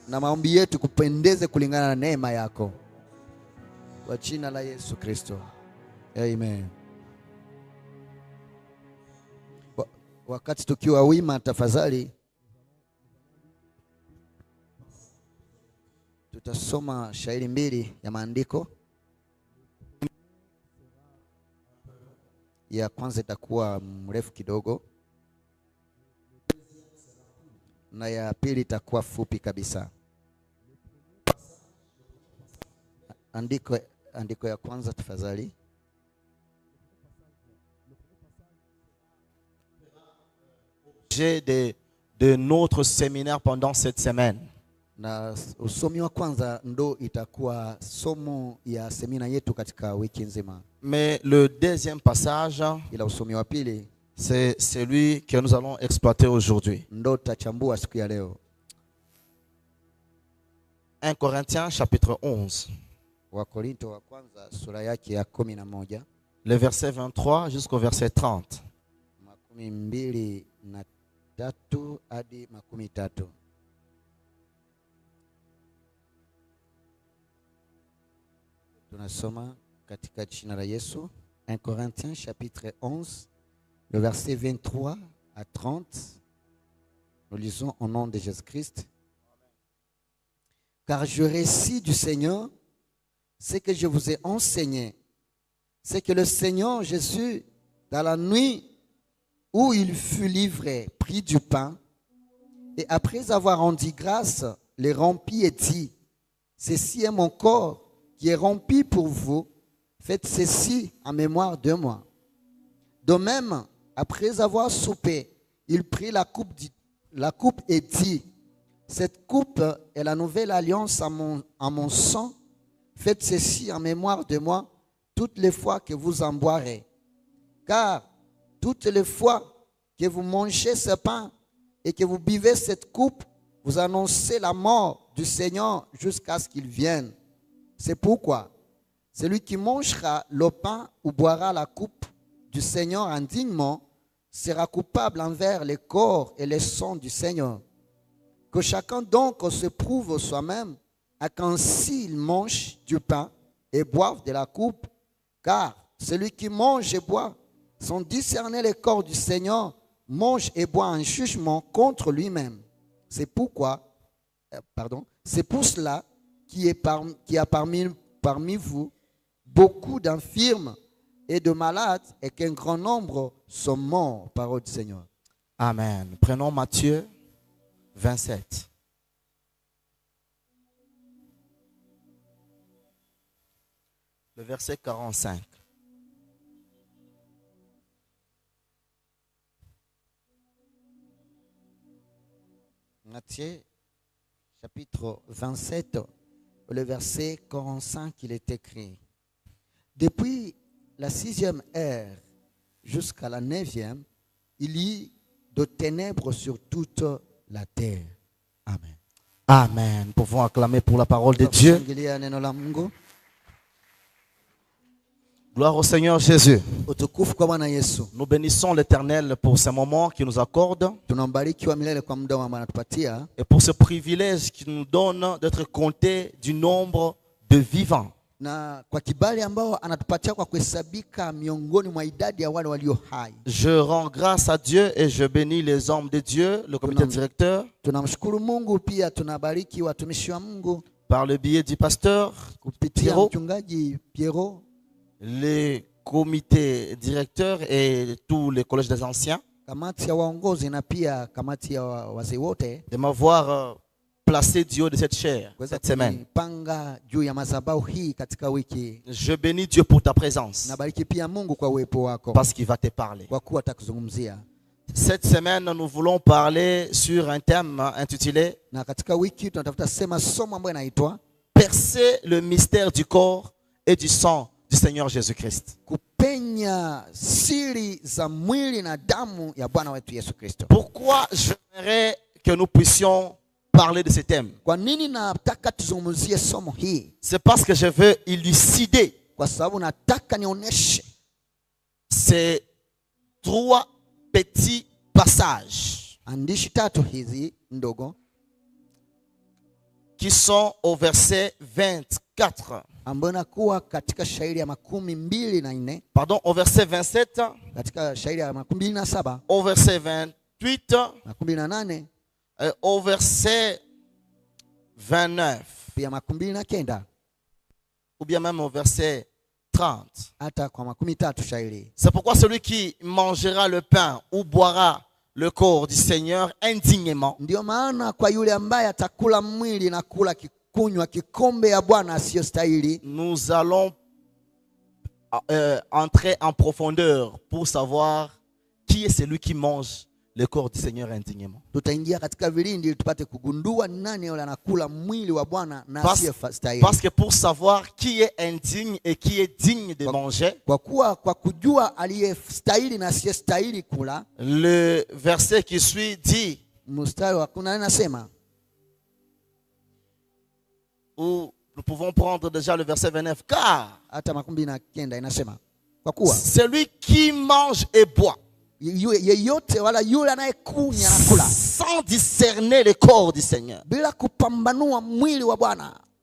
na maombi yetu kupendeze kulingana na neema yako, kwa jina la Yesu Kristo, amen. Wakati tukiwa wima, tafadhali tutasoma shairi mbili ya maandiko. Ya kwanza itakuwa mrefu kidogo na ya pili itakuwa fupi kabisa. Andiko ya kwanza tafadhali. De notre séminaire pendant cette semaine. Na usomi wa kwanza ndo itakuwa somo ya semina yetu katika wiki nzima. Mais le deuxième passage, ila usomi wa pili, c'est celui que nous allons exploiter aujourd'hui. Ndo tutachambua siku ya leo. 1 Corinthiens chapitre 11. Wakorinto wa kwanza sura yake ya 11. Le verset 23 jusqu'au verset 30. 23 hadi 13. Tunasoma katika jina la Yesu. 1 Corinthiens chapitre 11, le verset 23 à 30. Nous lisons au nom de Jésus-Christ. Car je récite du Seigneur ce que je vous ai enseigné. C'est que le Seigneur Jésus, dans la nuit où il fut livré, prit du pain, et après avoir rendu grâce, les rompit et dit, ceci est mon corps qui est rompu pour vous, faites ceci en mémoire de moi. De même, après avoir soupé, il prit la coupe et dit, cette coupe est la nouvelle alliance à mon sang, faites ceci en mémoire de moi toutes les fois que vous en boirez. Car toutes les fois que vous mangez ce pain et que vous buvez cette coupe, vous annoncez la mort du Seigneur jusqu'à ce qu'il vienne. C'est pourquoi celui qui mangera le pain ou boira la coupe du Seigneur indignement sera coupable envers le corps et le sang du Seigneur. Que chacun donc se prouve soi-même à qu'ainsi il mange du pain et boive de la coupe, car celui qui mange et boit sans discerner le corps du Seigneur mange et boit un jugement contre lui-même. C'est pourquoi, c'est pour cela qu'il y a parmi vous beaucoup d'infirmes et de malades et qu'un grand nombre sont morts. Parole du Seigneur. Amen. Prenons Matthieu 27. Le verset 45. Matthieu chapitre 27, le verset 45, il est écrit. Depuis la 6e heure jusqu'à la 9e, il y a de ténèbres sur toute la terre. Amen. Amen. Nous pouvons acclamer pour la parole de Dieu. Gloire au Seigneur Jésus. Nous bénissons l'Éternel pour ce moment qu'il nous accorde et pour ce privilège qu'il nous donne d'être compté du nombre de vivants. Je rends grâce à Dieu et je bénis les hommes de Dieu, le comité directeur, par le biais du pasteur Pierrot, les comités directeurs et tous les collèges des anciens, de m'avoir placé du haut de cette chaire cette semaine. Je bénis Dieu pour ta présence parce qu'il va te parler. Cette semaine, nous voulons parler sur un thème intitulé Percer le mystère du corps et du sang du Seigneur Jésus-Christ. Pourquoi j'aimerais que nous puissions parler de ce thème? C'est parce que je veux élucider ces 3 petits passages qui sont au verset 24. Pardon, au verset 27. Au verset 28. Et au verset 29. Ou bien même au verset 30. C'est pourquoi celui qui mangera le pain ou boira le corps du Seigneur indignement nous allons entrer en profondeur pour savoir qui est celui qui mange le corps du Seigneur indignement. Parce que pour savoir qui est indigne et qui est digne de manger, le verset qui suit dit, ou nous pouvons prendre déjà le verset 29, car celui qui mange et boit sans discerner le corps du Seigneur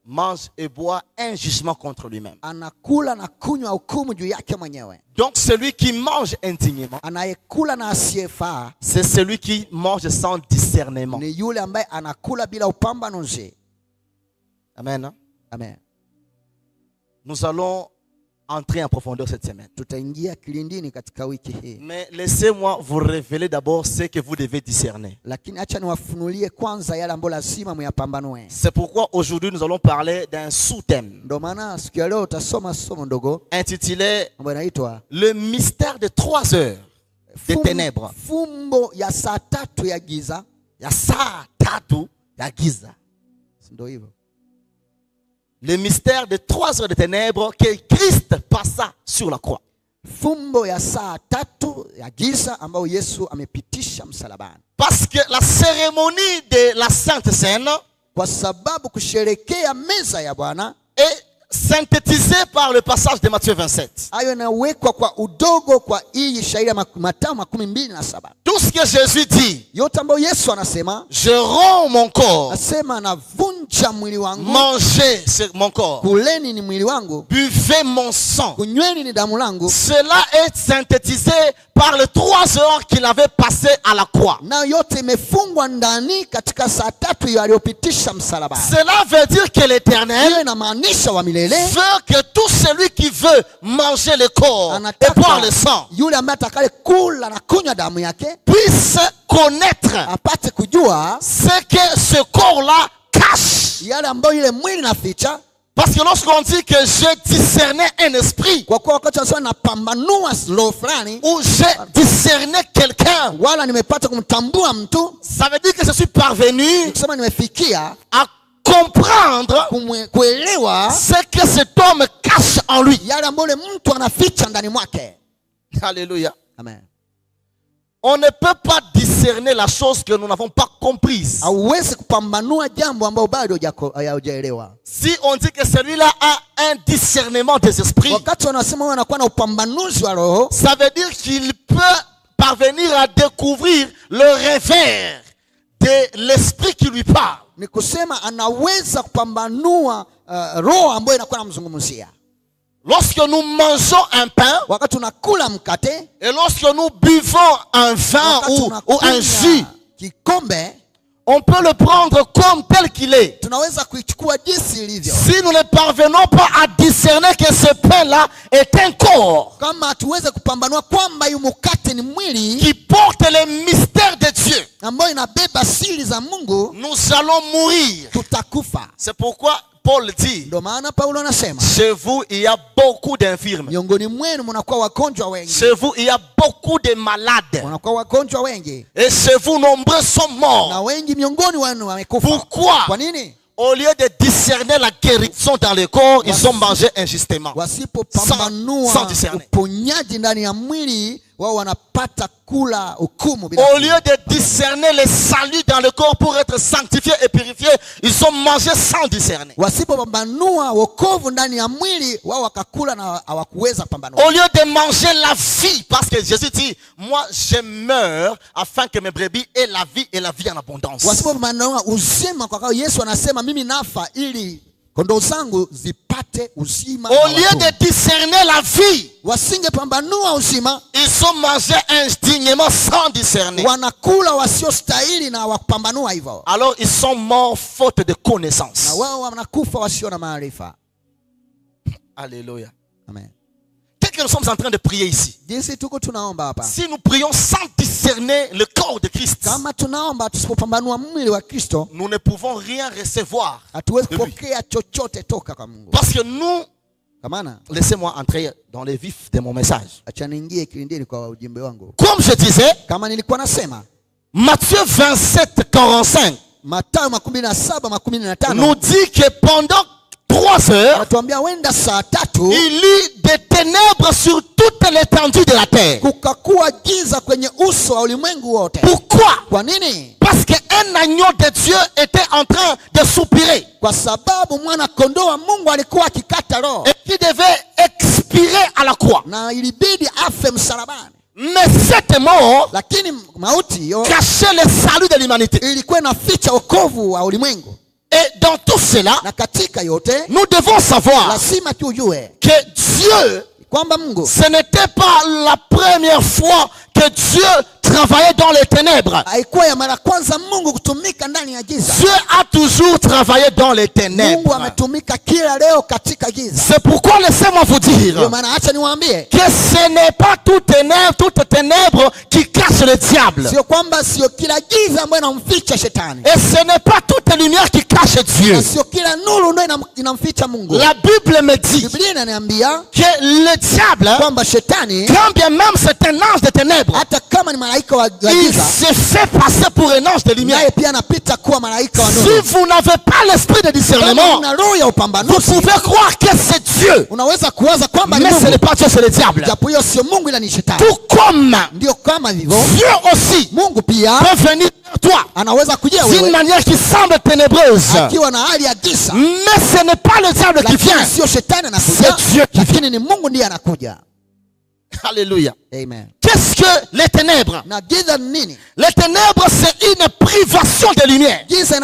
mange et boit un jugement contre lui-même. Donc celui qui mange indignement, c'est celui qui mange sans discernement. Amen. Amen. Nous allons entrer en profondeur cette semaine. Mais laissez-moi vous révéler d'abord ce que vous devez discerner. C'est pourquoi aujourd'hui nous allons parler d'un sous-thème intitulé le mystère de 3 heures des ténèbres. Le mystère de 3 heures de ténèbres que Christ passa sur la croix. Parce que la cérémonie de la Sainte Seine est synthétisée par le passage de Matthieu 27. Tout ce que Jésus dit, je rends mon corps, mangez mon corps, buvez mon sang. Cela est synthétisé par les 3 heures qu'il avait passé à la croix. Cela veut dire que l'Éternel veut que tout celui qui veut manger le corps et boire le sang puisse connaître ce que ce corps-là cache. Parce que lorsqu'on dit que je discernais un esprit, ou j'ai discerné quelqu'un, ça veut dire que je suis parvenu à comprendre ce que cet homme cache en lui. Alléluia. Amen. On ne peut pas discerner la chose que nous n'avons pas comprise. Si on dit que celui-là a un discernement des esprits, ça veut dire qu'il peut parvenir à découvrir le revers de l'esprit qui lui parle. Lorsque nous mangeons un pain et lorsque nous buvons un vin ou un jus, on peut le prendre comme tel qu'il est. Si nous ne parvenons pas à discerner que ce pain-là est un corps qui porte les mystères de Dieu, nous allons mourir. C'est pourquoi Paul dit, chez vous il y a beaucoup d'infirmes. Chez vous il y a beaucoup de malades. Et chez vous nombreux sont morts. Pourquoi? Au lieu de discerner la guérison dans le corps, ils ont mangé injustement. Sans discerner. Au lieu de discerner les saluts dans le corps pour être sanctifiés et purifiés, ils ont mangé sans discerner. Au lieu de manger la vie, parce que Jésus dit, moi je meurs afin que mes brebis aient la vie et la vie en abondance. Au lieu de discerner la vie, ils ont mangé indignement sans discerner. Alors ils sont morts faute de connaissance. Alléluia. Amen. Qu'est-ce que nous sommes en train de prier ici? Si nous prions sans discerner le corps de Christ, nous ne pouvons rien recevoir de lui. Parce que nous, laissez-moi entrer dans le vif de mon message. Comme je disais, Matthieu 27, 45 nous dit que pendant 3 heures, il lit des ténèbres sur toute l'étendue de la terre. Pourquoi? Parce qu'un agneau de Dieu était en train de soupirer et qui devait expirer à la croix. Mais cette mort cachait le salut de l'humanité. Et dans tout cela, nous devons savoir que Dieu, ce n'était pas la première fois que Dieu travaillait dans les ténèbres. Dieu a toujours travaillé dans les ténèbres. C'est pourquoi laissez-moi vous dire que ce n'est pas toute ténèbre qui cache le diable. Et ce n'est pas toute lumière qui cache Dieu. La Bible me dit que le diable, quand bien même c'est un ange de ténèbres, il se fait passer pour un ange de lumière. Si vous n'avez pas l'esprit de discernement, vous pouvez croire que c'est Dieu, mais ce n'est pas Dieu, c'est le diable. Tout comme Dieu aussi peut venir vers toi d'une manière qui semble ténébreuse, mais ce n'est pas le diable qui vient, c'est Dieu qui vient. Alléluia. Amen. Qu'est-ce que les ténèbres? Les ténèbres, c'est une privation de lumière. C'est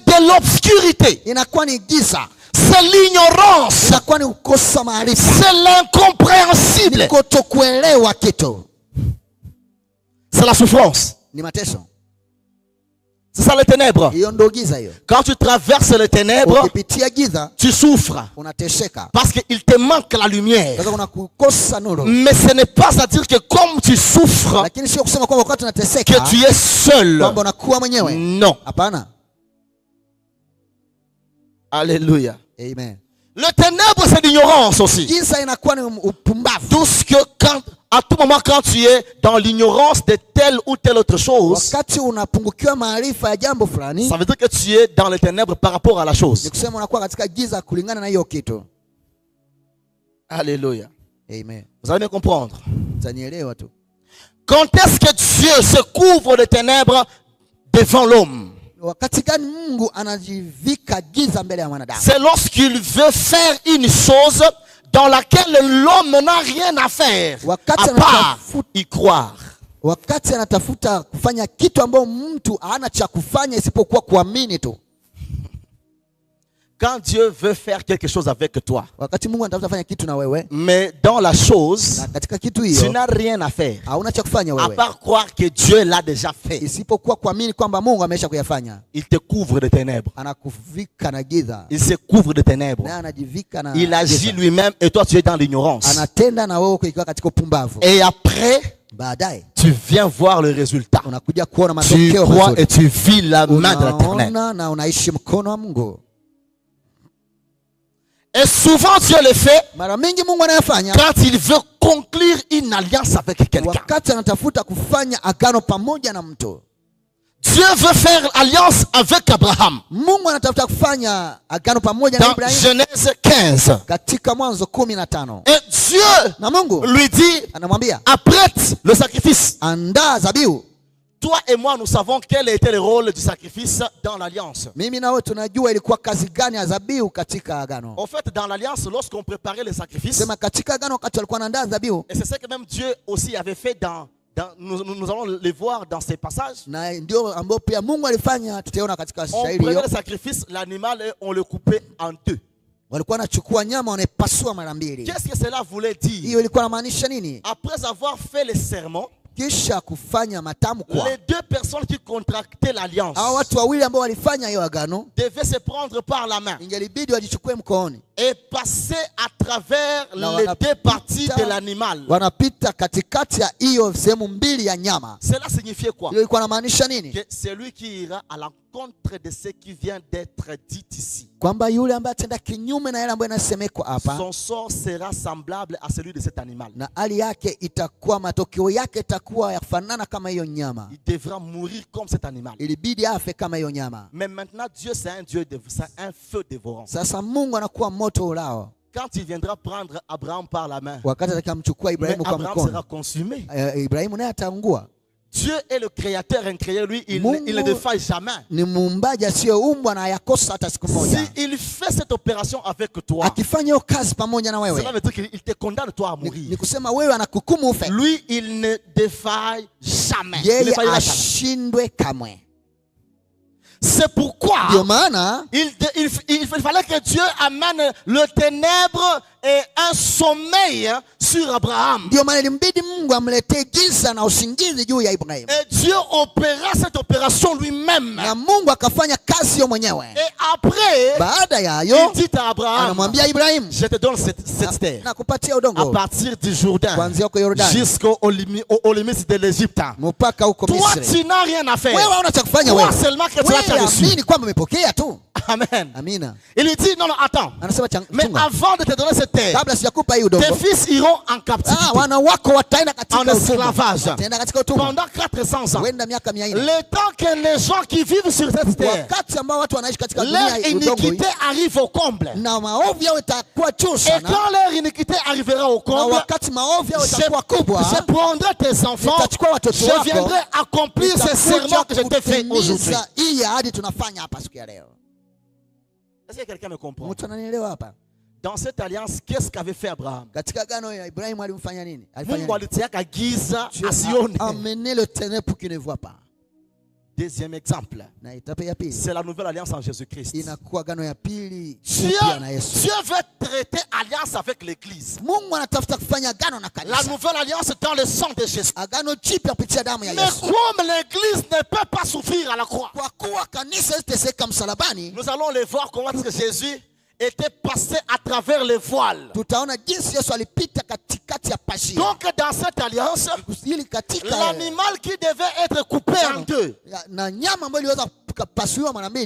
de l'obscurité. C'est l'ignorance. C'est l'incompréhensible. C'est la souffrance. C'est ça les ténèbres. Quand tu traverses les ténèbres, tu souffres. Parce qu'il te manque la lumière. Mais ce n'est pas à dire que comme tu souffres, que tu es seul. Non. Alléluia. Amen. Le ténèbre, c'est l'ignorance aussi. Tout ce que à tout moment, quand tu es dans l'ignorance de telle ou telle autre chose, ça veut dire que tu es dans les ténèbres par rapport à la chose. Alléluia. Amen. Vous allez bien comprendre. Quand est-ce que Dieu se couvre de ténèbres devant l'homme? C'est lorsqu'il veut faire une chose dans laquelle l'homme n'a rien à faire à part y croire. Quand Dieu veut faire quelque chose avec toi, mais dans la chose, tu n'as rien à faire à part croire que Dieu l'a déjà fait. Il te couvre de ténèbres. Il se couvre de ténèbres. Il agit lui-même et toi tu es dans l'ignorance. Et après, tu viens voir le résultat. Tu crois et tu vis la main de l'Éternel. Et souvent Dieu le fait quand il veut conclure une alliance avec quelqu'un. Dieu veut faire alliance avec Abraham. Mungu anatafuta kufanya agano pamoja na Ibrahim. Genèse 15. Katika Mwanzo 15. Et Dieu na Mungu lui dit, anamwambia, apprête le sacrifice. Andaa zabihu. Toi et moi, nous savons quel était le rôle du sacrifice dans l'alliance. Mimi na wewe tunajua ilikuwa kazi gani ya zabihu katika agano. En fait, dans l'alliance, lorsqu'on préparait le sacrifice, sema katika agano wakati walikuwa wanaandaa zabihu, et c'est ce que même Dieu aussi avait fait nous allons les voir dans ces passages. Na ndio ambao pia Mungu alifanya, tutaona katika shairi hiyo. On prenait le sacrifice, l'animal, et on le coupait en deux. Walikuwa wanachukua nyama wanaipasua mara mbili. Qu'est-ce que cela voulait dire? Hiyo ilikuwa inamaanisha nini? Après avoir fait les serments, kisha kufanya matamko, les deux personnes qui contractaient l'alliance, hao watu wawili ambao walifanya hiyo agano, devaient se prendre par la main, ingelibidi wajichukue mkononi, et passer à travers les deux parties de l'animal. Wanapita katikati ya hiyo sehemu mbili ya nyama. Cela signifiait quoi? Hiyo ilikuwa inamaanisha nini? Que celui qui ira à l'encontre de ce qui vient d'être dit ici, kwamba yule ambaye atenda kinyume na yale ambayo yanasemekwa hapa, son sort sera semblable à celui de cet animal. Na hali yake itakuwa, matokeo yake itakuwa yafanana kama hiyo nyama. Il devra mourir comme cet animal. Ilibidi afe kama hiyo nyama. Mais maintenant Dieu c'est un Dieu c'est un feu dévorant. Sasa Mungu anakuwa moto ulao. Quand il viendra prendre Abraham par la main, wakati atamchukua Ibrahimu kwa Abraham sera consumé. Ibrahimu naye ataungua. Dieu est le créateur incréé, lui il ne défaille jamais. Ni muumbaji asiyeumbwa na hayakosa hata siku moja. Si il fait cette opération avec toi, akifanya hiyo kazi pamoja na wewe, cela veut dire qu'il te condamne toi à mourir. Ni kusema wewe anakuhukumu ufe. Lui il ne défaille jamais. Yeye ashindwe kamwe. C'est pourquoi il fallait que Dieu amène le ténèbre et un sommeil sur Abraham. Et Dieu opéra cette opération lui-même. Et après, il dit à Abraham, je te donne cette terre à partir du Jourdain jusqu'aux limites de l'Égypte. Toi, tu n'as rien à faire. Toi seulement que tu as reçu. Amen. Amina. Il lui dit, non, attends. Mais avant de te donner cette terre, tes fils iront en captivité, en esclavage, pendant 400 ans. Le temps que les gens qui vivent sur cette terre, leur iniquité arrive au comble. Et quand leur iniquité arrivera au comble, je prendrai tes enfants, je viendrai accomplir ces serments que je t'ai fait aujourd'hui. Est-ce que quelqu'un me comprend? Dans cette alliance, qu'est-ce qu'avait fait Abraham? Amener le ténèbre pour qu'il ne voit pas. Deuxième exemple, c'est la nouvelle alliance en Jésus-Christ. Dieu veut traiter alliance avec l'église. La nouvelle alliance dans le sang de Jésus. Mais comme l'église ne peut pas souffrir à la croix, nous allons les voir comment est-ce que Jésus était passé à travers les voiles. Donc dans cette alliance, l'animal qui devait être coupé en deux,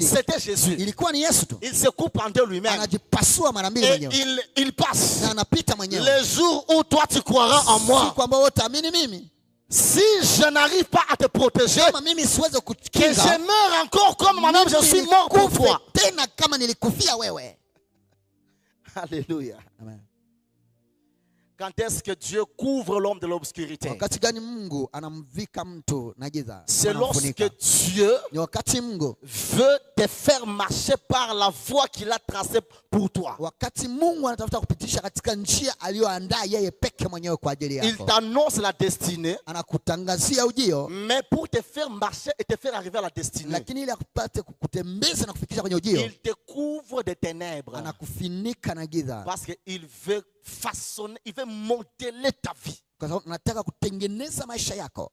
c'était Jésus. Il se coupe en deux lui-même. Et il passe. Le jour où toi tu croiras en moi, si je n'arrive pas à te protéger, que je meurs encore comme moi-même je suis mort pour toi. Alléluia. Amen. Quand est-ce que Dieu couvre l'homme de l'obscurité? C'est lorsque Dieu veut te faire marcher par la voie qu'il a tracée pour toi. Il t'annonce la destinée, mais pour te faire marcher et te faire arriver à la destinée, il te couvre de ténèbres. Parce qu'il veut façonner, il veut modeler ta vie.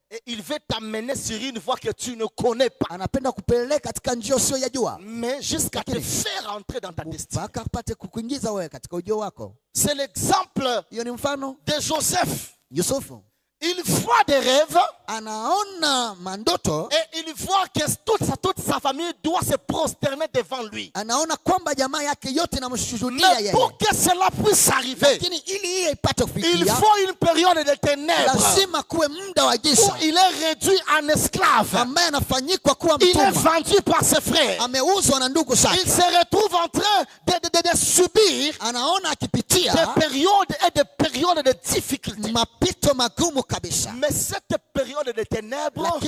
Et il veut t'amener sur une voie que tu ne connais pas, mais jusqu'à te faire entrer dans ta destinée. C'est l'exemple de Joseph. il voit des rêves. Anaona mandoto. Et il voit que toute sa famille doit se prosterner devant lui. Anaona kwamba jamaa yake yote inamshuhudia yeye. Mais pour que cela puisse arriver, lakini ili hiyo ipate kufikia, il faut une période de ténèbres. Lazima kuwe muda wa giza. Où il est réduit en esclave. Ambaye anafanyikwa kuwa mtumwa. Il est vendu par ses frères. Ameuzwa na ndugu zake. Il se retrouve en train de subir anaona akipitia des périodes et des périodes de difficultés. Mapito magumu kabisa. Mais cette période de ténèbres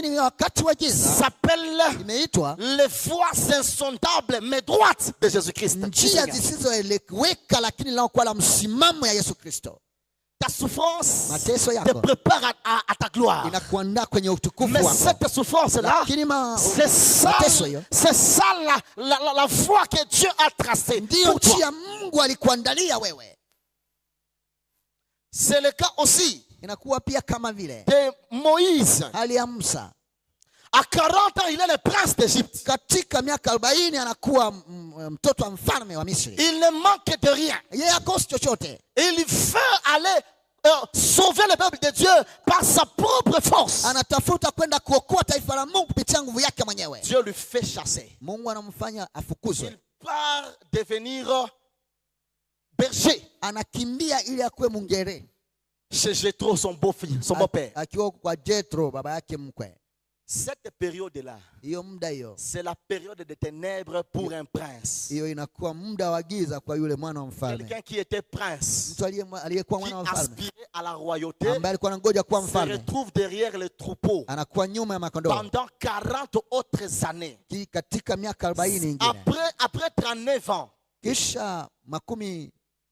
s'appelle les voies insondables mais droites de Jésus-Christ. Ta souffrance te prépare à ta gloire. Mais cette souffrance-là, c'est ça la voie que Dieu a tracée pour toi. C'est le cas aussi de Moïse. À 40 ans, il est le prince d'Égypte. Il ne manque de rien. Il veut aller sauver le peuple de Dieu par sa propre force. Dieu lui fait chasser. Il part devenir berger chez Jéthro, son beau-fils, son beau-père. Cette période-là, c'est la période de ténèbres pour un prince. Quelqu'un qui était prince, qui aspirait à la royauté, se retrouve derrière les troupeaux pendant 40 autres années. Après 39 ans,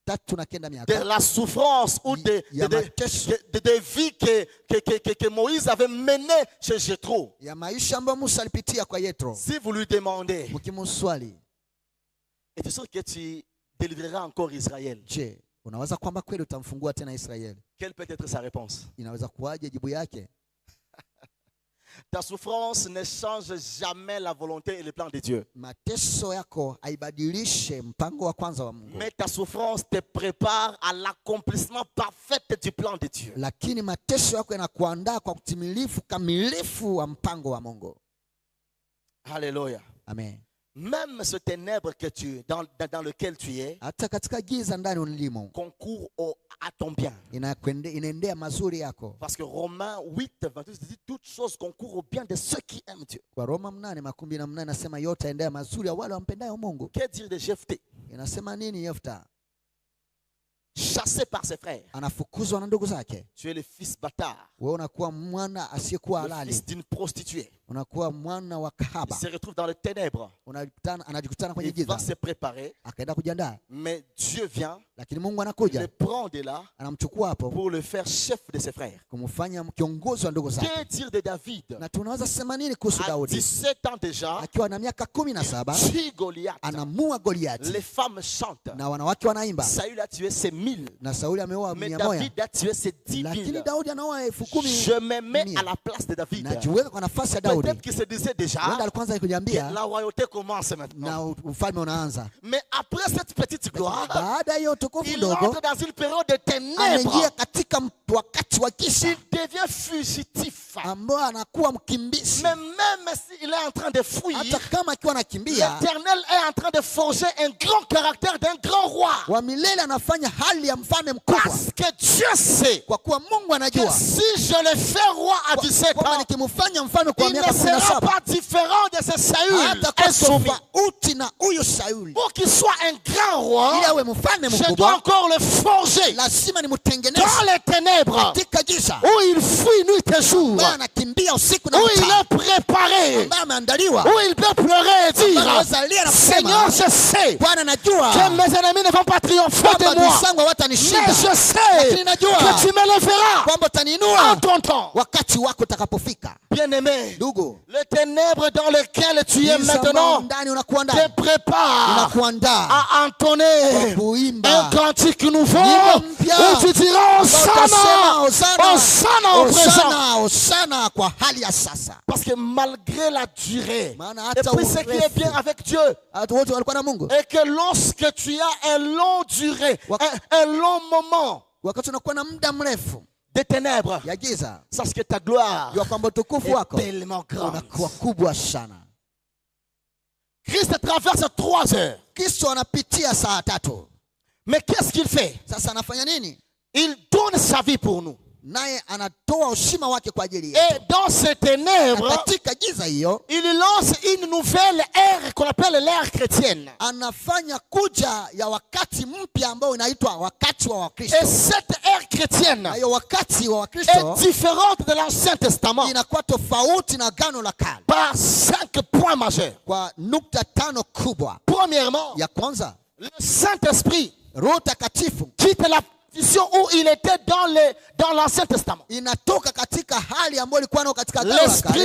de la souffrance ou de vie que Moïse avait menée chez Jéthro. Si vous lui demandez, es-tu sûr que tu délivreras encore Israël? Quelle peut être sa réponse? Ta souffrance ne change jamais la volonté et le plan de Dieu. Mais ta souffrance te prépare à l'accomplissement parfait du plan de Dieu. Alléluia. Amen. Même ce ténèbre que dans lequel tu es concourt à ton bien. Parce que Romains 8, 28 dit toutes choses concourent au bien de ceux qui aiment Dieu. Que dire de Jephthé? Chassé par ses frères. Tu es le fils bâtard. Le fils d'une prostituée. Il se retrouve dans les ténèbres. Il va se préparer. Mais Dieu vient. Il le prend de là pour le faire chef de ses frères. Que dire de David? À 17 ans déjà, il tue Goliath. Les femmes chantent. Saül a tué ses 1000. Mais David a tué ses 10 000. Je me mets à la place de David. Peut-être qu'il se disait déjà que la royauté commence maintenant. Mais après cette petite gloire, il entre dans une période de ténèbres. Il devient fugitif. Mais même s'il est en train de fuir, l'Éternel est en train de forger un grand caractère d'un grand roi. Parce que Dieu sait que si je le fais roi à 17 ans, il ne sera pas différent de ce Saül. Pour qu'il soit un grand roi, je dois encore le forger dans les ténèbres où il fuit nuit et jour, où il est préparé, où il peut pleurer et dire Seigneur, je sais que mes ennemis ne vont pas triompher de moi, mais je sais que tu m'élèveras en ton temps. Bien-aimé, le ténèbre dans lequel tu es maintenant te prépare à entonner un cantique nouveau où tu diras Hosanna au présent. Parce que malgré la durée, et puis ce qui est bien avec Dieu, et que lorsque tu as un long durée, un long moment des ténèbres, sache que ta gloire est tellement grande. Christ traverse 3 heures. Mais qu'est-ce qu'il fait? Il donne sa vie pour nous. Et dans ces ténèbres, il lance une nouvelle ère qu'on appelle l'ère chrétienne. Et cette ère chrétienne est différente de l'Ancien Testament par 5 points majeurs. Premièrement, le Saint-Esprit quitte la où il était dans l'Ancien Testament. L'Esprit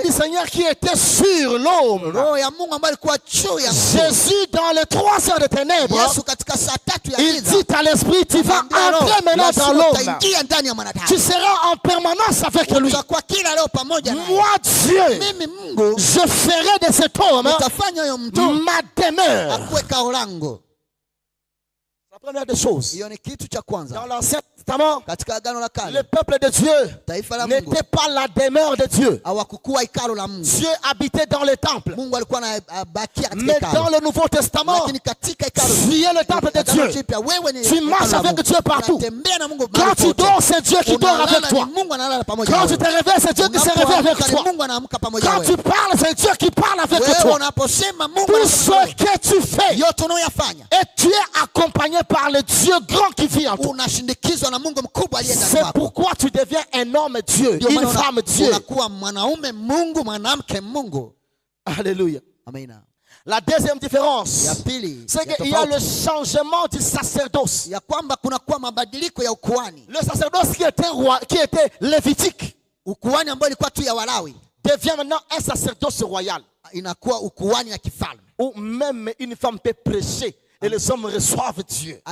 du Seigneur qui était sur l'homme. Jésus, dans les 3 heures de ténèbres, il dit à l'Esprit, tu vas entrer maintenant dans l'homme. Tu seras en permanence avec lui. Moi, Dieu, je ferai de cet homme ma demeure. La première des choses, dans l'Ancien Testament, le peuple de Dieu n'était pas la demeure de Dieu. Dieu habitait dans les temples. Mais dans le Nouveau Testament, tu es le temple de Dieu. Tu marches avec Dieu partout. Quand tu dors, c'est Dieu qui dort avec toi. Quand tu te réveilles, c'est Dieu qui se réveille avec toi. Quand tu parles, c'est Dieu qui parle avec toi. Tout ce que tu fais, et tu es accompagné par le Dieu grand qui vit en toi. C'est pourquoi tu deviens un homme Dieu, une femme Dieu. Alléluia. La deuxième différence, c'est qu'il y a le changement du sacerdoce. Le sacerdoce qui était lévitique devient maintenant un sacerdoce royal. Où même une femme peut prêcher et les hommes reçoivent Dieu.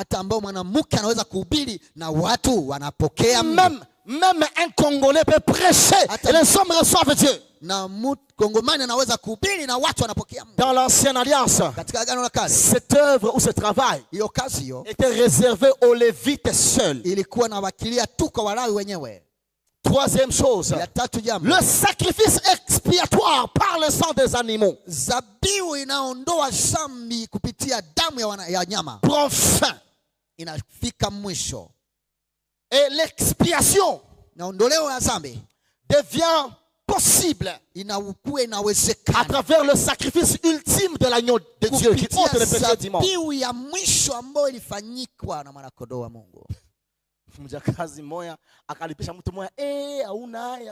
Même un Congolais peut prêcher et les hommes reçoivent Dieu. Dans l'ancienne alliance, cette œuvre ou ce travail était réservé aux Lévites seuls. Troisième chose, le sacrifice expiatoire par le sang des animaux prend fin. Et l'expiation devient possible à travers le sacrifice ultime de l'agneau de Dieu qui ôte le péché du monde.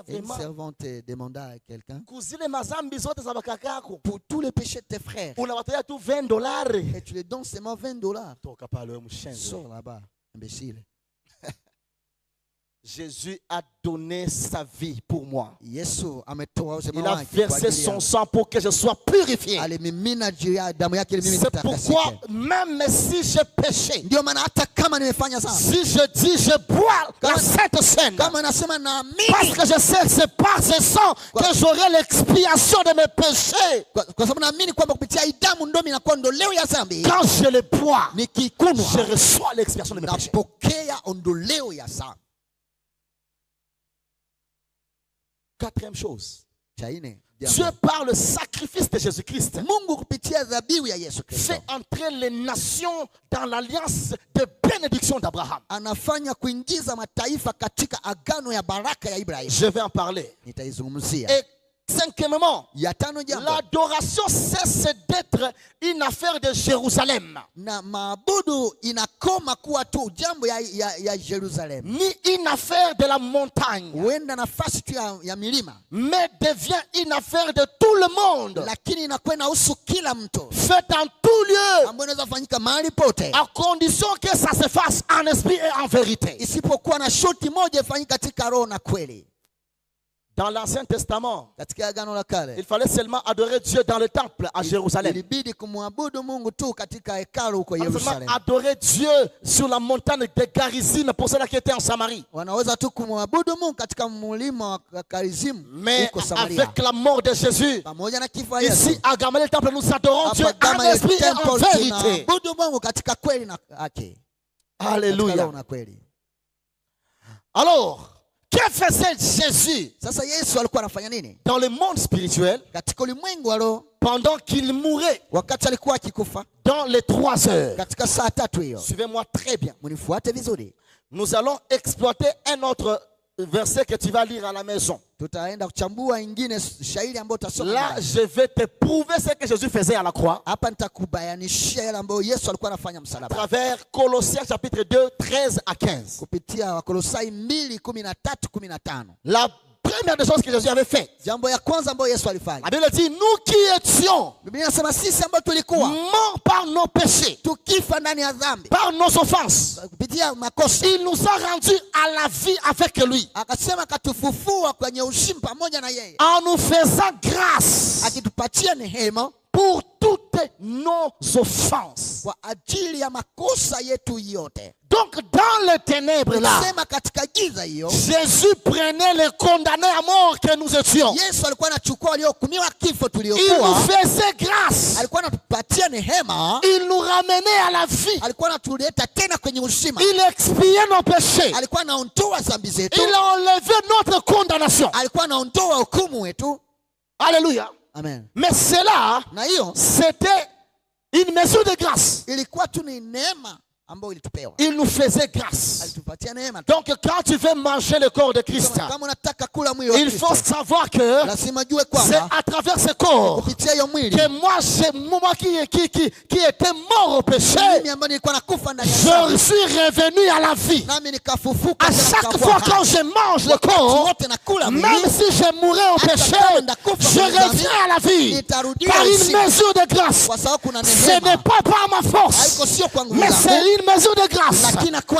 Une servante demanda à quelqu'un pour tous les péchés de tes frères et tu les donnes seulement $20. Sors là-bas, imbécile. Jésus a donné sa vie pour moi. Il a versé son sang pour que je sois purifié. C'est pourquoi même si je péchais, si je dis je bois la Sainte Seine, parce que je sais que c'est par ce sang que j'aurai l'expiation de mes péchés. Quand je le bois, je reçois l'expiation de mes péchés. Quatrième chose, Dieu par le sacrifice de Jésus-Christ fait entrer les nations dans l'alliance de bénédiction d'Abraham. Je vais en parler. Et cinquièmement, l'adoration cesse d'être une affaire de Jérusalem. Ni une affaire de la montagne. Mais devient une affaire de tout le monde. Fait en tout lieu. À condition que ça se fasse en esprit et en vérité. Dans l'Ancien Testament, il fallait seulement adorer Dieu dans le temple à Jérusalem. Il fallait seulement adorer Dieu sur la montagne de Garizim pour ceux qui étaient en Samarie. Mais avec la mort de Jésus, ici à Gamaliel temple, nous adorons Dieu en esprit et en vérité. Alléluia. Alors, Que faisait Jésus dans le monde spirituel pendant qu'il mourait dans les 3 heures? Suivez-moi très bien. Nous allons exploiter un autre verset que tu vas lire à la maison. Là, je vais te prouver ce que Jésus faisait à la croix à travers Colossiens chapitre 2, 13 à 15. La première des choses que Jésus avait fait, la Bible dit, nous qui étions morts par nos péchés, par nos offenses, il nous a rendus à la vie avec lui, en nous faisant grâce pour toutes nos offenses. Donc dans les ténèbres là, Jésus prenait les condamnés à mort que nous étions. Il nous faisait grâce. Il nous ramenait à la vie. Il expiait nos péchés. Il a enlevé notre condamnation. Alléluia. Amen. Mais cela, c'était une mesure de grâce. Il nous faisait grâce. Donc quand tu veux manger le corps de Christ, il faut savoir que c'est à travers ce corps que moi qui était mort au péché, je suis revenu à la vie. À chaque fois quand je mange le corps, même si je mourais au péché, je reviens à la vie par une mesure de grâce. Ce n'est pas par ma force, mais c'est une mesure de grâce.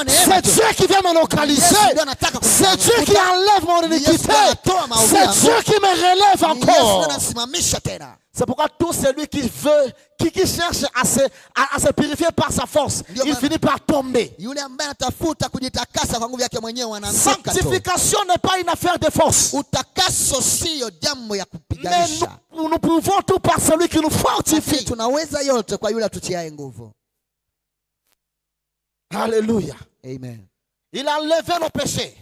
C'est Dieu qui vient me localiser. C'est Dieu qui enlève mon iniquité. C'est Dieu qui me relève encore. C'est pourquoi tout celui qui veut, qui cherche à se purifier par sa force, il finit par tomber. Sanctification n'est pas une affaire de force. Mais nous pouvons tout par celui qui nous fortifie. Alléluia. Amen. Il a enlevé nos péchés.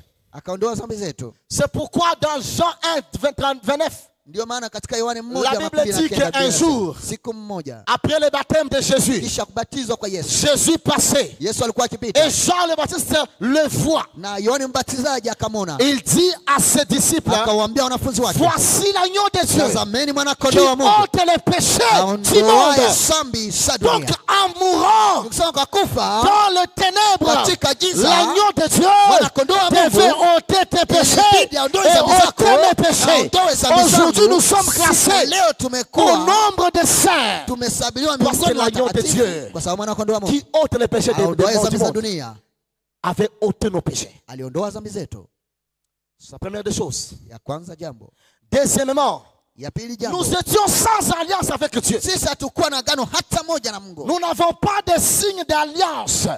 C'est pourquoi dans Jean 1, 29, la Bible dit qu'un jour, après le baptême de Jésus, Jésus passait. Et Jean le Baptiste le voit. Il dit à ses disciples, voici l'agneau de Dieu qui ôte les péchés du monde. Donc en mourant dans les ténèbres, l'agneau de Dieu devait ôter tes péchés et ôter mes péchés. Aujourd'hui, nous sommes classés au nombre de saints parce que l'agneau de Dieu qui ôte les péchés du monde avait ôté nos péchés. C'est la première des choses. Deuxièmement, nous étions sans alliance avec Dieu. Nous n'avons pas de signe d'alliance.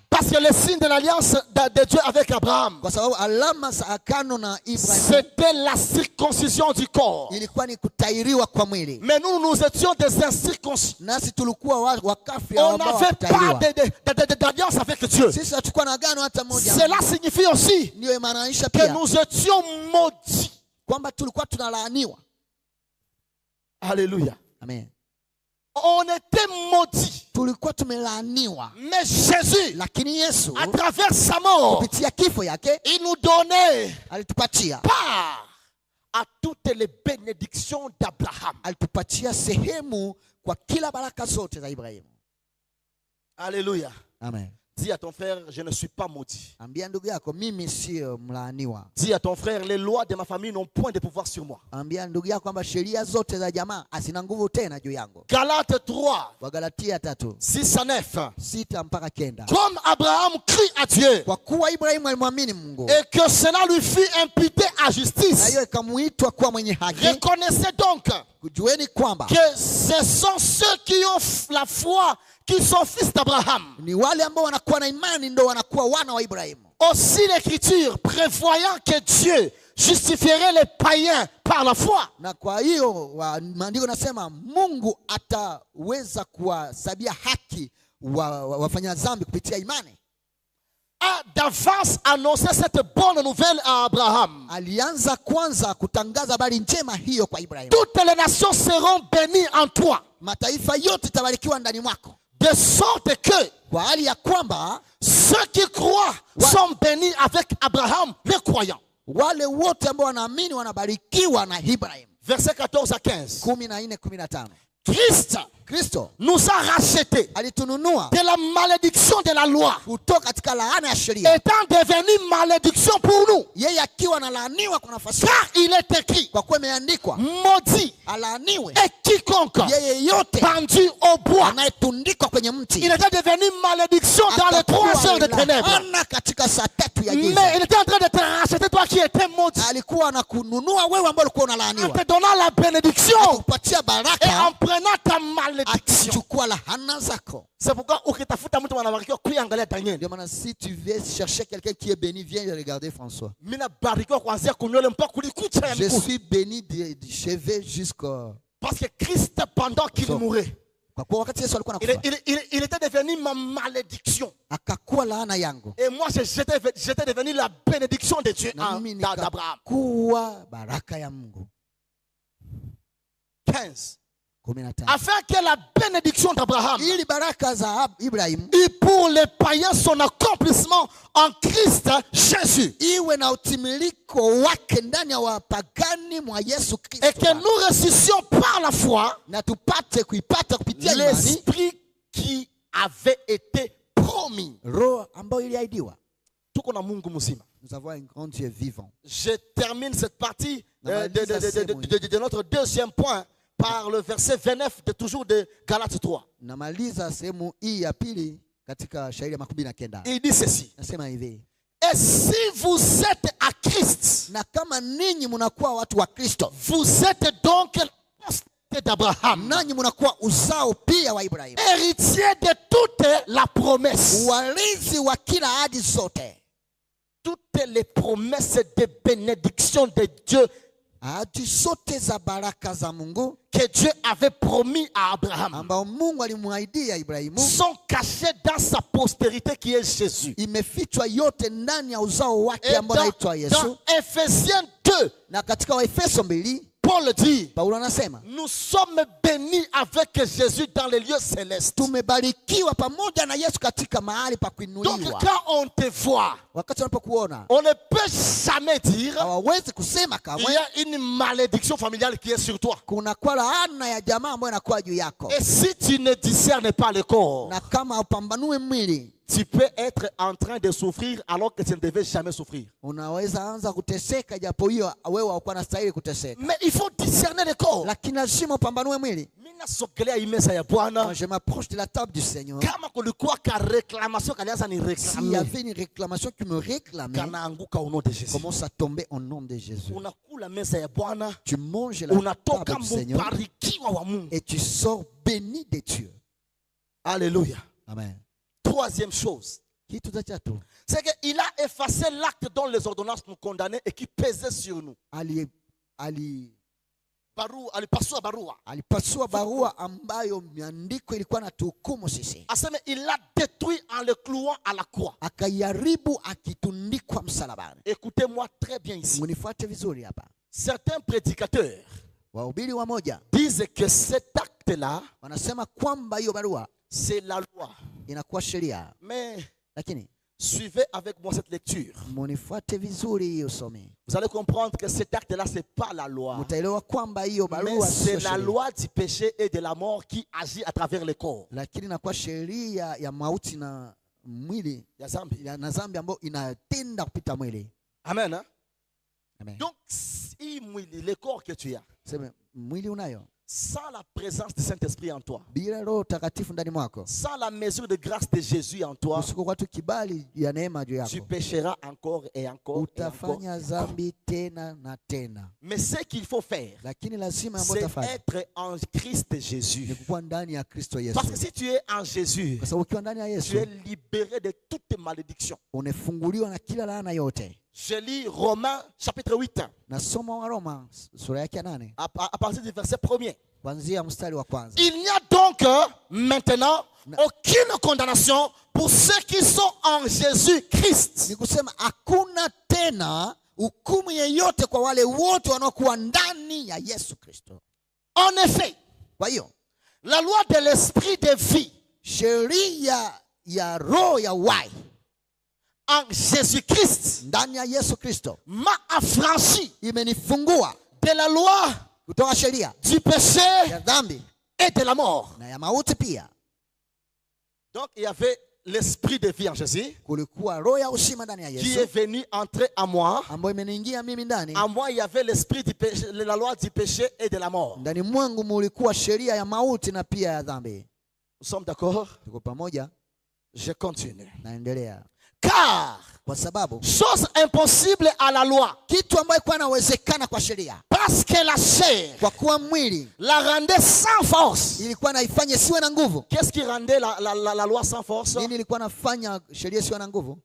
Parce que le signe de l'alliance de Dieu avec Abraham, c'était la circoncision du corps. Mais nous étions des incirconcis. On n'avait pas d'alliance avec Dieu. Cela signifie aussi que nous étions maudits. Alléluia. Amen. On était maudits. Mais Jésus, à travers sa mort, il nous donnait part à toutes les bénédictions d'Abraham. Alléluia. Amen. Dis à ton frère, je ne suis pas maudit. Dis à ton frère, les lois de ma famille n'ont point de pouvoir sur moi. Galates 3, 6 à 9. Comme Abraham crie à Dieu et que cela lui fut imputé à justice, reconnaissez donc que ce sont ceux qui ont la foi qui sont fils d'Abraham. Aussi l'écriture prévoyant que Dieu justifierait les païens par la foi. a d'avance annoncé cette bonne nouvelle à Abraham. Alianza kwanza kutangaza habari njema hiyo kwa Ibrahim. Toutes les nations seront bénies en toi. Mataifa yote tabarikiwa ndani mwako. De sorte que kwa hali ya kwamba ceux qui croient sont bénis avec Abraham, les croyants. Wale wote ambao wanaamini wanabarikiwa na Ibrahim. Verset 14 à 15. 14-15. Kristo nous a rachetés de la malédiction de la loi, étant devenu malédiction pour nous. Car il est écrit, maudit est quiconque pendu au bois. Il était devenu malédiction dans les 3 heures de ténèbres. Mais il était en train de te racheter, toi qui étais maudit, en te donnant la bénédiction et en prenant ta malédiction. C'est pourquoi si tu veux chercher quelqu'un qui est béni, viens regarder François. Je suis béni du cheveux jusqu'au... Parce que Christ, pendant qu'il mourait, il était devenu ma malédiction. Et moi, j'étais devenu la bénédiction de Dieu d'Abraham. 15. Afin que la bénédiction d'Abraham et pour les païens son accomplissement en Christ Jésus, et que nous ressuscitions par la foi l'esprit qui avait été promis. Nous avons un grand Dieu vivant. Je termine cette partie de notre deuxième point par le verset 29 de toujours de Galates 3. Il dit ceci. Et si vous êtes à Christ, vous êtes donc d'Abraham, héritier de toute la promesse. Toutes les promesses de bénédiction de Dieu que Dieu avait promis à Abraham sont cachés dans sa postérité qui est Jésus. Et dans Ephésiens 2, Paul dit, nous sommes bénis avec Jésus dans les lieux célestes. Donc quand on te voit, on ne peut jamais dire il y a une malédiction familiale qui est sur toi. Et si tu ne discernes pas le corps, tu peux être en train de souffrir alors que tu ne devais jamais souffrir. Mais il faut discerner le corps. Quand je m'approche de la table du Seigneur, s'il y avait une réclamation qui me réclamait, commence à tomber au nom de Jésus. Tu manges la table du Seigneur et tu sors béni de Dieu. Alléluia. Amen. Troisième chose, c'est qu'il a effacé l'acte dont les ordonnances nous condamnaient et qui pesait sur nous. Il l'a détruit en le clouant à la croix. Écoutez-moi très bien ici. Certains prédicateurs disent que cet acte-là, c'est la loi. Mais suivez avec moi cette lecture. Vous allez comprendre que cet acte-là, ce n'est pas la loi. Mais c'est la loi du péché et de la mort qui agit à travers le corps. Amen. Hein? Amen. Donc, le corps que tu as, sans la présence du Saint-Esprit en toi, sans la mesure de grâce de Jésus en toi, tu pécheras encore et encore et encore. Mais ce qu'il faut faire, c'est être en Christ Jésus. Parce que si tu es en Jésus, tu es libéré de toutes malédictions. Je lis Romains chapitre 8. À partir du verset 1er. Il n'y a donc maintenant aucune condamnation pour ceux qui sont en Jésus-Christ. Ni kusema hakuna tena hukumu yeyote kwa wale wote wanaokuwa ndani ya Yesu Kristo. En effet, kwa hiyo la loi de l'esprit de vie, sheria ya roho ya uhai en Jésus-Christ, ndani ya Yesu Kristo, m'a affranchi, imenifungua de la loi, kutoka sheria du péché ya dhambi et de la mort. na ya mauti pia. Donc il y avait l'esprit de vie en Jésus Kulikuwa roho ya uzima ndani ya qui Yesu est venu entrer en moi. ambayo imeniingia mimi ndani. En moi il y avait l'esprit du péché, la loi du péché et de la mort. Ndani mwangu mulikuwa sheria ya mauti na pia ya dhambi. Nous sommes d'accord? Tuko pamoja? Je continue. Naendelea. Car kwa sababu chose impossible à la loi, kitu ambayo kwa inawezekana kwa sheria, parce que la chair, kwa kuwa mwili la rendait sans force. ilikuwa naifanya siwe na nguvu. Qu'est-ce qui rendait la loi sans force? Nini ilikuwa nafanya sheria siwe na nguvu?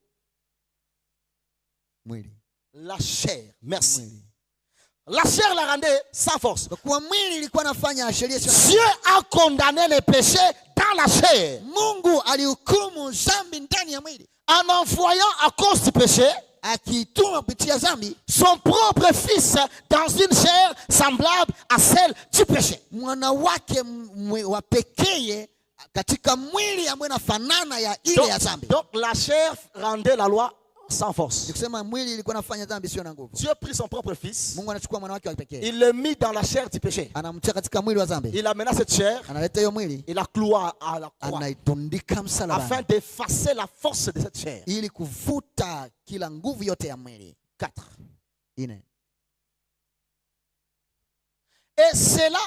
Mwili. La chair, merci. Mwili. La chair la rendait sans force. Kwa kuwa mwili ilikuwa nafanya sheria siwe na nguvu. Dieu a condamné le péché dans la chair. Mungu alihukumu dhambi ndani ya mwili, en envoyant à cause du péché akituma kupitia dhambi son propre fils dans une chair semblable à celle du péché. Mwana wake wa pekee katika mwili ambaye unafanana ya ile ya dhambi. Donc la chair rendait la loi sans force. Nikusema mwili ilikuwa nafanya dhambi sio na nguvu. Dieu prit son propre fils. Mungu anachukua mwana wake wa pekee. Il le mit dans la chair du péché. Anamtia katika mwili wa dhambi. Il amena cette chair. Analeta hiyo mwili. Il la cloua à la croix. Anaitundika msalabani. Afin d'effacer la force de cette chair. Ili kuvuta kila nguvu yote ya mwili. 4. Ine. Et cela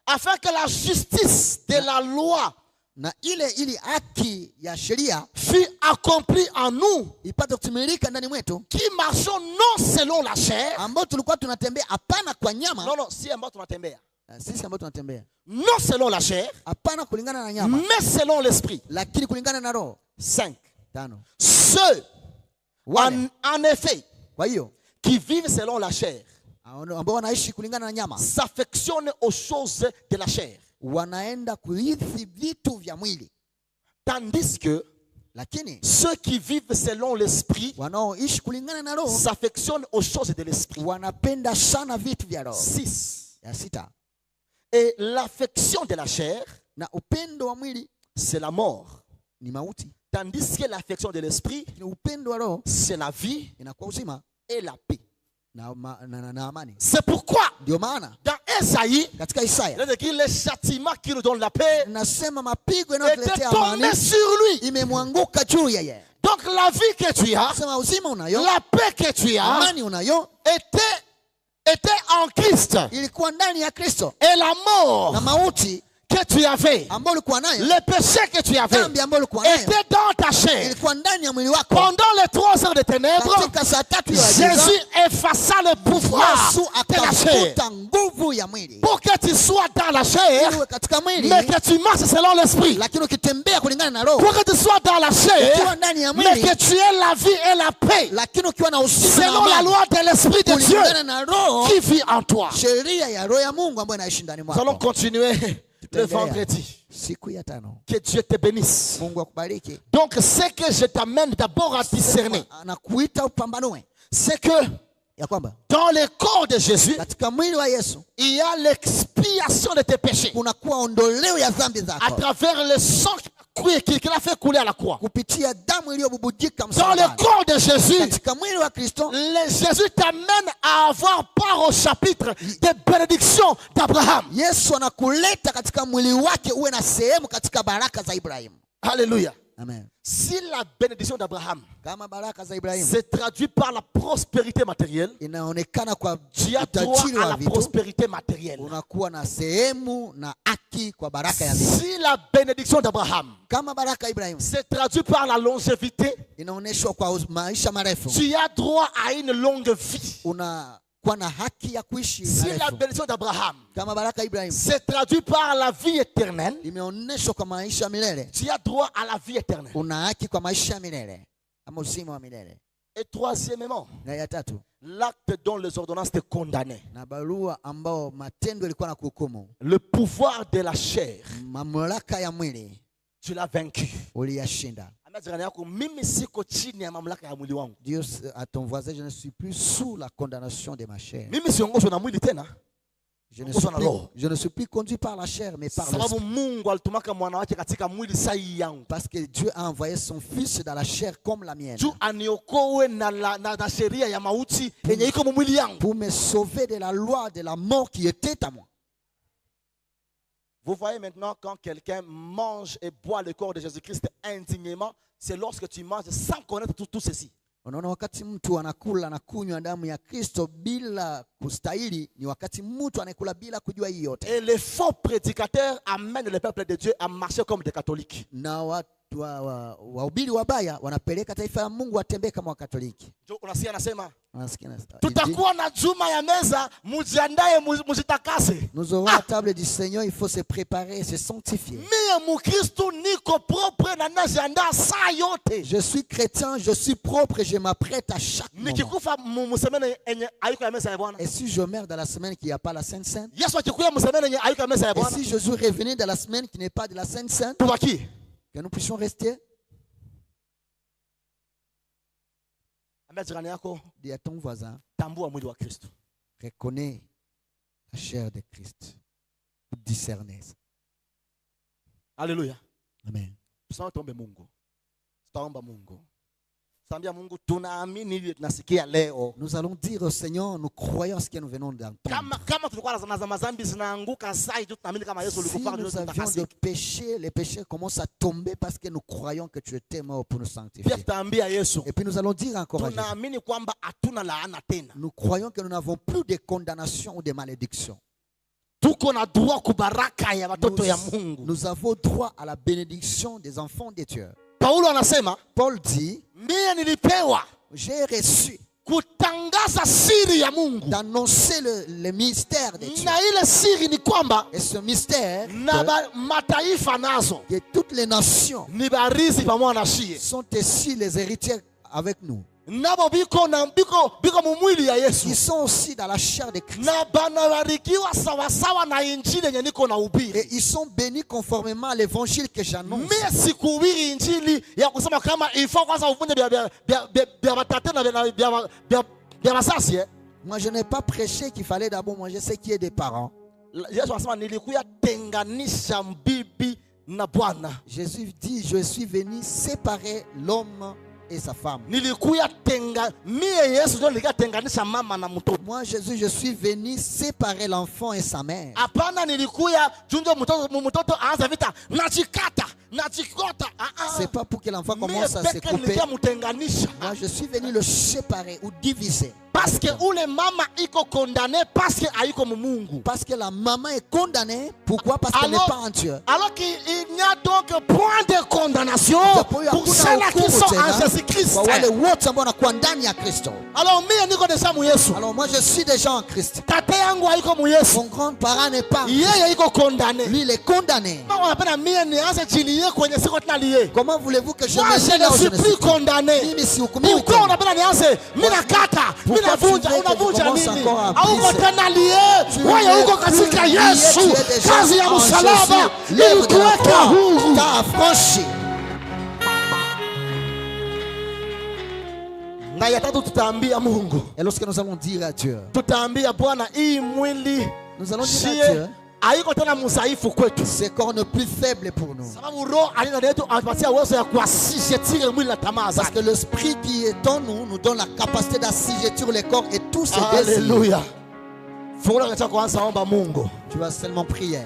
afin que la justice de la loi na ile ili haki ya sheria fut accomplie en nous, ipate kutimilika ndani mwetu, qui marchons non selon la chair, ambao tulikuwa tunatembea hapana kwa nyama. non si ambao tunatembea, sisi ambao tunatembea non selon la chair, hapana kulingana na nyama, mais selon l'esprit, lakini kulingana na roho. 5. Ceux en effet kwa hiyo qui vivent selon la chair ambao wanaishi kulingana na nyama s'affectionnent aux choses de la chair, wanaenda kurithi vitu vya mwili, tandis que lakini ceux qui vivent selon l'esprit wanaoishi kulingana na roho s'affectionnent aux choses de l'esprit. Wanapenda sana vitu vya roho. 6. Ya 6. Et l'affection de la chair, na upendo wa mwili, c'est la mort, ni mauti, tandis que l'affection de l'esprit, upendo wa roho, c'est la vie, inakuwa uzima et la paix. Na amani. C'est pourquoi ndio maana dans Esaïe, katika Isaya le châtiment qui nous donne la paix nasema mapigo était tombé sur lui. Imemwanguka juu yeye. Donc la vie que tu as, sema uzima unayo, la paix que tu as, amani unayo, était en Christ. Ilikuwa ndani ya Kristo. Et la mort na mauti que tu avais, le péché que tu avais, était dans ta chair. Pendant les 3 heures de ténèbres, Jésus effaça le pouvoir de la chair pour que tu sois dans la chair, mais que tu marches selon l'esprit. Pour que tu sois dans la chair, mais que tu aies la vie et la paix selon la loi de l'esprit de Dieu qui vit en toi. Nous allons continuer le vendredi. Que Dieu te bénisse. Donc ce que je t'amène d'abord à discerner, c'est que dans le corps de Jésus, il y a l'expiation de tes péchés à travers le sang qu'il a fait couler à la croix. Dans le corps de Jésus, Jésus t'amène à avoir part au chapitre des bénédictions d'Abraham. Alléluia. Amen. Si la bénédiction d'Abraham se traduit par la prospérité matérielle, tu as droit à la prospérité matérielle. Si la bénédiction d'Abraham se traduit par la longévité, tu as droit à une longue vie. Si la bénédiction d'Abraham se traduit par la vie éternelle, tu as droit à la vie éternelle. Et troisièmement, l'acte dont les ordonnances te condamnaient. Le pouvoir de la chair. Tu l'as vaincu. Dieu à ton voisin, je ne suis plus sous la condamnation de ma chair. Je ne suis plus conduit par la chair, mais par l'esprit. Parce que Dieu a envoyé son fils dans la chair comme la mienne. Pour me sauver de la loi de la mort qui était à moi. Vous voyez maintenant, quand quelqu'un mange et boit le corps de Jésus-Christ indignement, c'est lorsque tu manges sans connaître tout ceci. Unaona, wakati mtu anakula na kunywa damu ya Kristo bila kustahili, ni wakati mtu anakula bila kujua hii yote. Et les faux prédicateurs amènent le peuple de Dieu à marcher comme des catholiques. Na wahubiri wabaya wanapeleka taifa ya Mungu watembee kama Wakatoliki. Unasikia anasema, tutakuwa na juma ya meza, mujiandae mujitakase. Nous aurons la table du Seigneur, il faut se préparer, se sanctifier. Je suis chrétien, je suis propre et je m'apprête à chaque moment. Et si je meurs dans la semaine qui n'y a pas la Sainte Seine? Et si Jésus revenait dans la semaine qui n'est pas de la Sainte Seine? Que nous puissions rester. Dis à ton voisin, reconnais la chair de Christ. Discerner. Alléluia. Amen. Nous allons dire au Seigneur, nous croyons ce que nous venons d'entendre. Si nous avions de péchés, les péchés commencent à tomber parce que nous croyons que tu étais mort pour nous sanctifier. Et puis nous allons dire encore à Jésus, nous croyons que nous n'avons plus de condamnation ou de malédiction. Nous avons droit à la bénédiction des enfants de Dieu. Paul dit, j'ai reçu d'annoncer le mystère de Dieu. Et ce mystère, que toutes les nations sont ici les héritiers avec nous. Ils sont aussi dans la chair de Christ. Et ils sont bénis conformément à l'évangile que j'annonce. Moi je n'ai pas prêché qu'il fallait d'abord manger ce qui est des parents. Jésus dit, je suis venu séparer l'homme et sa femme. Moi Jésus, je suis venu séparer l'enfant et sa mère. C'est pas pour que l'enfant commence à se couper. Moi je suis venu le séparer ou diviser. Parce que ule mama iko condamné parce que aiko Mungu. Parce que la maman est condamnée. Pourquoi? Parce qu'elle n'est pas en Dieu. Alors qu'il n'y a donc point de condamnation pour ceux qui sont en Jésus-Christ. Alors moi je suis déjà en Christ. Mon grand-parent n'est pas en condamné. Lui il est condamné. Comment voulez-vous que je me je ne suis plus condamné? Pourquoi on appelle unavunja nini? Hauko tena liye. Wewe uko katika Yesu. Kazi ya msalaba ilikuweka huru. T'affranchi. Na ya tatu tutaambia Mungu. Et lorsque nous allons dire à Dieu, tutaambia Bwana hii mwili, nous allons dire à Dieu, ce corps n'est plus faible pour nous. Parce que l'esprit qui est en nous nous donne la capacité d'assujettir le corps et tous ses désirs. Alléluia. Tu vas seulement prier.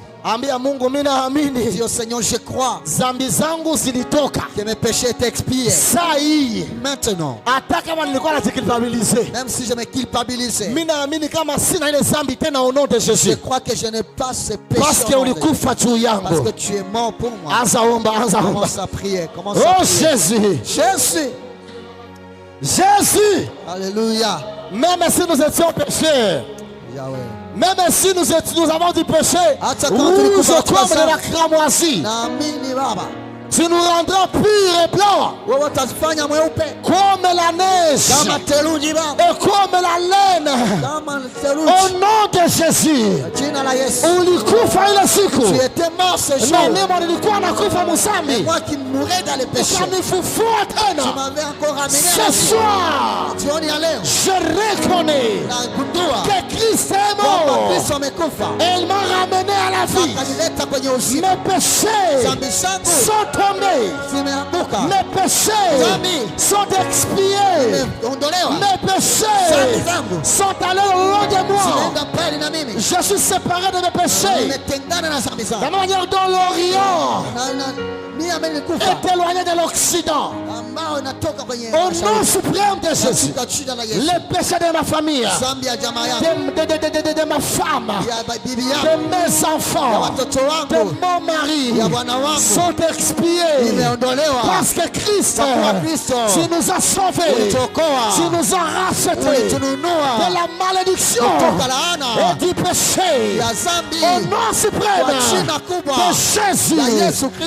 Dis au Seigneur, je crois que mes péchés étaient expiés. Maintenant, même si je me culpabilisais, je crois que je n'ai pas ce péché. Parce que tu es mort pour moi. Commence à prier. Oh Jésus. Jésus. Jésus. Alléluia. Même si nous étions pécheurs, même si nous avons du péché, rouge comme de la cramoisie, Tu nous rendras purs et blancs comme la neige et comme la laine. Au nom de Jésus. Ulikufa ile siku na mimi nilikuwa nakufa Musami, ukanifufua tena. Ce soir je reconnais que Christ est mort. Il m'a ramené à la vie. Mes péchés sont tombés. Mes péchés sont expiés. Mes péchés sont allés au long de moi. Je suis séparé de mes péchés. La manière dont l'Orient est éloigné de l'Occident. Au nom suprême de Jésus, les péchés de ma famille, de ma femme, de mes enfants, de mon mari sont expiés. Parce que Christ, tu nous as sauvés, tu nous as rachetés de la malédiction et du péché. Au nom suprême de Jésus,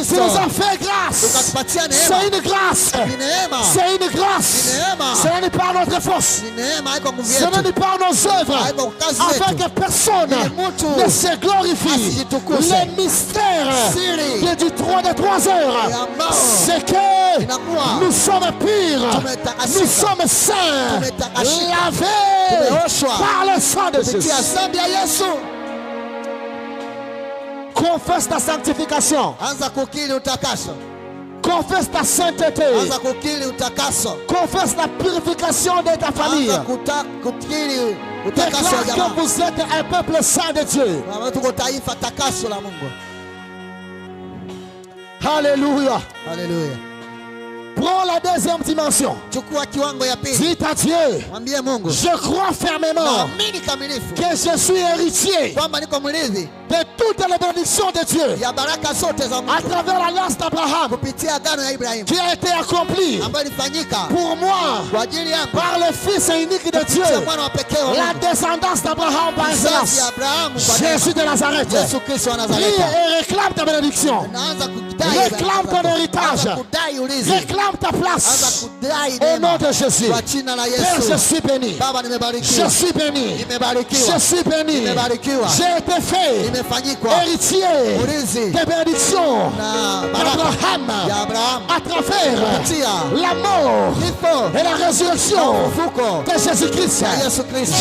tu nous as fait grâce. C'est une grâce. C'est une grâce. Ce n'est pas notre force. Ce n'est pas nos œuvres. Afin que personne ne se glorifie. Le mystère du 3 des 3 heures, c'est que nous sommes purs, nous sommes saints, lavés par le sang de Jésus. Confesse ta sanctification. Confesse ta sainteté. Confesse la purification de ta famille. Déclare que vous êtes un peuple saint de Dieu. Alléluia. Alléluia. Prends la deuxième dimension. Dis à Dieu, je crois fermement que je suis héritier de toutes les bénédictions de Dieu à travers l'alliance d'Abraham qui a été accomplie pour moi par le Fils unique de Dieu, la descendance d'Abraham par excellence, Jésus de Nazareth. Prie et réclame ta bénédiction, réclame ton héritage, réclame ta place au nom de Jésus. Père, je suis béni, je suis béni, je suis béni. J'ai été fait héritier des bénédictions d'Abraham à travers la mort et la résurrection de Jésus-Christ.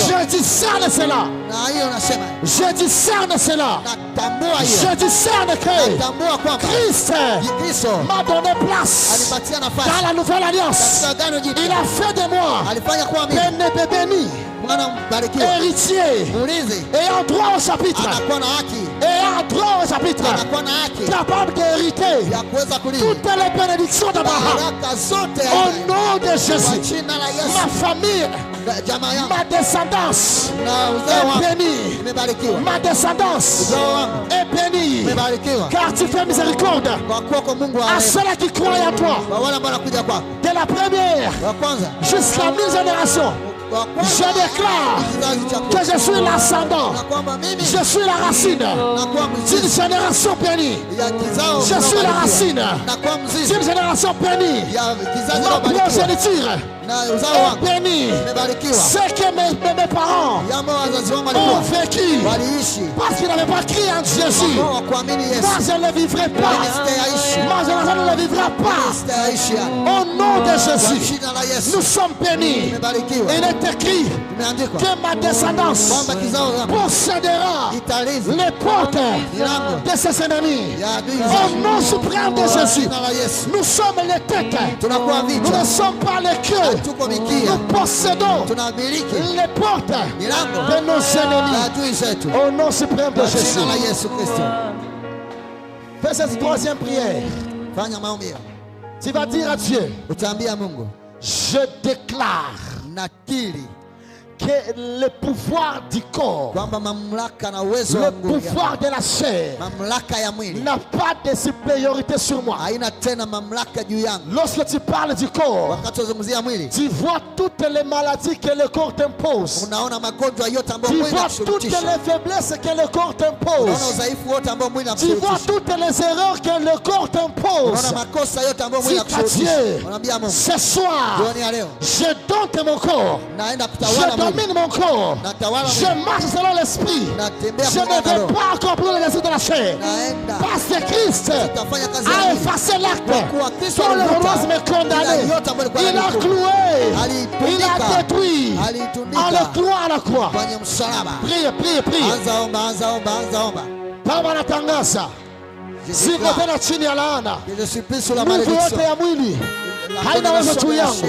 Je discerne cela. Je discerne cela. Je discerne que Christ m'a donné place dans la nouvelle alliance. Il a fait de moi un béni, héritier, ayant droit au chapitre, ayant droit au chapitre, capable d'hériter toutes les bénédictions d'Abraham. Au nom de Jésus, ma famille, ma descendance est bénie. Ma descendance est bénie. Car tu fais miséricorde à ceux-là qui croient en toi. De la première jusqu'à 1000 générations. Je déclare que je suis l'ascendant, je suis la racine d'une génération bénie. Je suis la racine d'une génération bénie. Ma progéniture est bénie. Ce que mes parents ont vécu parce qu'ils n'avaient pas crié en Jésus, moi je ne le vivrai pas. Moi je ne le vivrai pas. Au nom de Jésus, nous sommes bénis. Il est écrit que ma descendance possédera les portes de ses ennemis. Au nom suprême de Jésus, nous sommes les têtes, nous ne sommes pas les queues. Nous possédons les portes de nos ennemis. Au nom suprême de Jésus. Fais cette troisième prière. Tu vas dire à Dieu, je déclare que le pouvoir du corps, le pouvoir de la chair n'a pas de supériorité sur moi. Lorsque tu parles du corps, tu vois toutes les maladies que le corps t'impose. Tu vois toutes les faiblesses que le corps t'impose. Tu vois toutes les erreurs que le corps t'impose. Dis à Dieu, ce soir, je donne mon corps. Je domine mon corps. Je marche selon l'esprit. Je ne vais pas accomplir les désirs de la chair. Parce que Christ a effacé l'acte dont le rose me condamnait. Il a cloué. Il a détruit. En le clouant à la croix. Prie. Baba natangaza. Siko tena chini ya laana. Nguvu yote ya mwili haina uwezo juu yangu.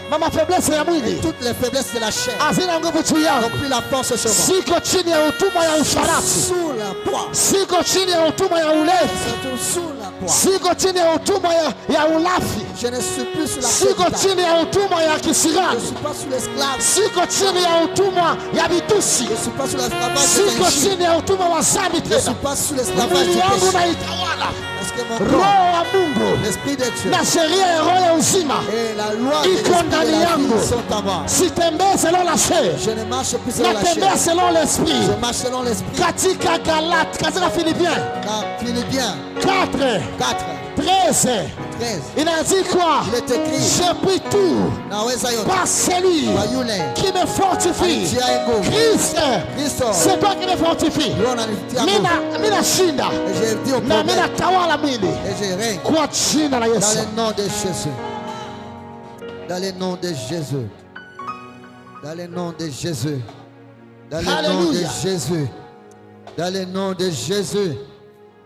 Mama faiblesse ya mwili, toutes les faiblesses de la chair hazina nguvu juu yangu. Siko chini ya utumwa ya usharati. Siko chini ya utumwa ya ulevi. Siko chini ya utumwa ya ulafi. Siko chini ya utumwa ya kisirani. Siko chini ya utumwa ya vitusi. Siko chini ya utumwa wa dhambi tena. Mwili wangu naitawala Roho wa Mungu na sheria ya roho ya uzima iko ndani yangu. Sitembee selon la chair, natembea selon l'esprit. Katika Galate, katika Philippiens 4, 13 inaandikwa, je puis tout par celui qui me fortifie. Christ, c'est toi qui me fortifie. Mina shinda na mina tawala mwili kwa jina la Yesu. Dans le nom de Jésus. Dans le nom de Jésus. Dans le nom de Jésus. Dans le nom de Jésus.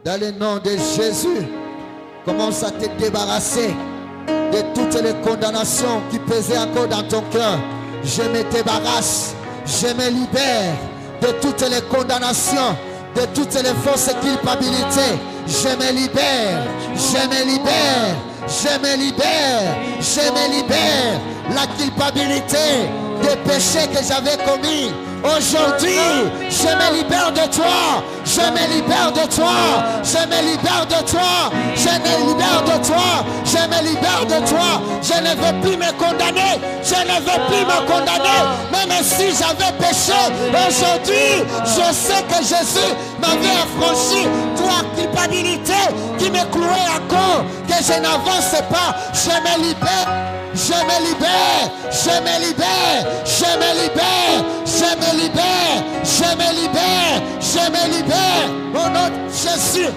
Dans le nom de Jésus. Commence à te débarrasser de toutes les condamnations qui pesaient encore dans ton cœur. Je me débarrasse, je me libère de toutes les condamnations, de toutes les fausses culpabilités. Je me libère, je me libère, je me libère, je me libère. La culpabilité des péchés que j'avais commis. Aujourd'hui, je me libère de toi. Je me libère de toi. Je me libère de toi. Je me libère de toi. Je me libère de toi. Je ne veux plus me condamner. Je ne veux plus me condamner. Même si j'avais péché, aujourd'hui, je sais que Jésus m'avait affranchi de la culpabilité qui me clouait encore, que je n'avance pas. Je me libère. Je me libère, je me libère, je me libère, je me libère, je me libère, je me libère. Au nom de Jésus.